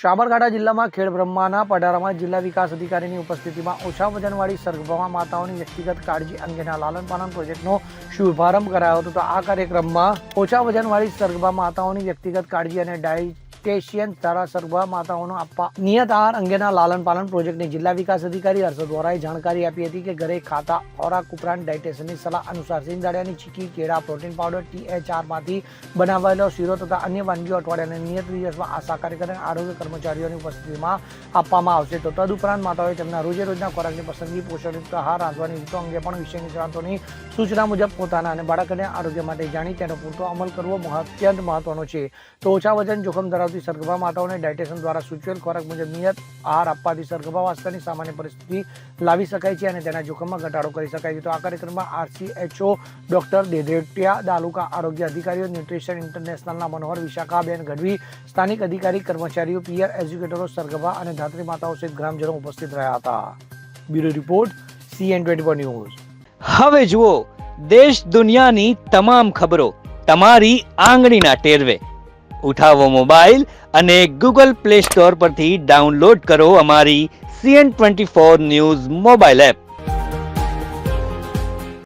સાબરકાંઠા જિલ્લામાં ખેડબ્રહ્માના પઢારામાં જિલ્લા વિકાસ અધિકારીની ઉપસ્થિતિમાં ઓછા વજનવાળી સગર્ભા માતાઓની વ્યક્તિગત કાળજી અંગેના લાલન પાલન પ્રોજેક્ટનો શુભારંભ કરાયો હતો. તો આ કાર્યક્રમમાં ઓછા વજનવાળી સગર્ભા માતાઓની વ્યક્તિગત કાળજી અને ડાયટેશિયન દ્વારા સગર્ભા માતાઓનો આપવા નિયત આહાર અંગેના લાલન પાલન પ્રોજેક્ટની જિલ્લા વિકાસ અધિકારી હર્ષદ વોરાએ જાણકારી આપી હતી કે ઘરે ખાતા ખોરાક ઉપરાંત ડાયટેશિયનની સલાહ અનુસાર સિંગદાળિયાની ચીકી, કેળા, પ્રોટીન પાવડર, THR માંથી બનાવાયેલો શીરો તથા અન્ય વાનગીઓ અઠવાડિયાના નિયત દિવસમાં આશા કાર્યકર અને આરોગ્ય કર્મચારીઓની ઉપસ્થિતિમાં આપવામાં આવશે. તો તદુપરાંત માતાઓએ તેમના રોજેરોજના ખોરાકની પસંદગી, પોષણયુક્ત આહાર રાંધવાની રીતો અંગે પણ વિષય નિષ્ણાતોની સૂચના મુજબ પોતાના અને બાળકના આરોગ્ય માટે જાણી તેનો પૂરતો અમલ કરવો અત્યંત મહત્વનો છે. તો ઓછા વજન જોખમ ધરાવતી સગર્ભા માતાઓને ડાયટેશન દ્વારા સૂચવેલ ખોરાક મુજબ નિયત આહાર આપવાથી સગર્ભાવસ્થાની સામાન્ય પરિસ્થિતિ લાવી શકાય છે અને તેના જોખમમાં ઘટાડો કરી શકાય છે. તો આ કાર્યક્રમમાં RCHO ડોક્ટર દેધેટિયા, તાલુકા આરોગ્ય અધિકારીઓ, ન્યુટ્રિશન ઇન્ટરનેશનલના મનોહર વિશાખાબેન ગઢવી, સ્થાનિક અધિકારી, કર્મચારીઓ, પીયર એજ્યુકેટરો, સગર્ભા અને ધાત્રી માતાઓ સહિત ગ્રામજનો ઉપસ્થિત રહ્યા હતા. Bureau report, CN24 news. હવે જુઓ દેશ દુનિયાની તમામ ખબરો તમારી આંગળીના ટેરવે. ઉઠાવો મોબાઈલ અને Google Play Store પરથી ડાઉનલોડ કરો અમારી CN24 ન્યૂઝ મોબાઈલ એપ.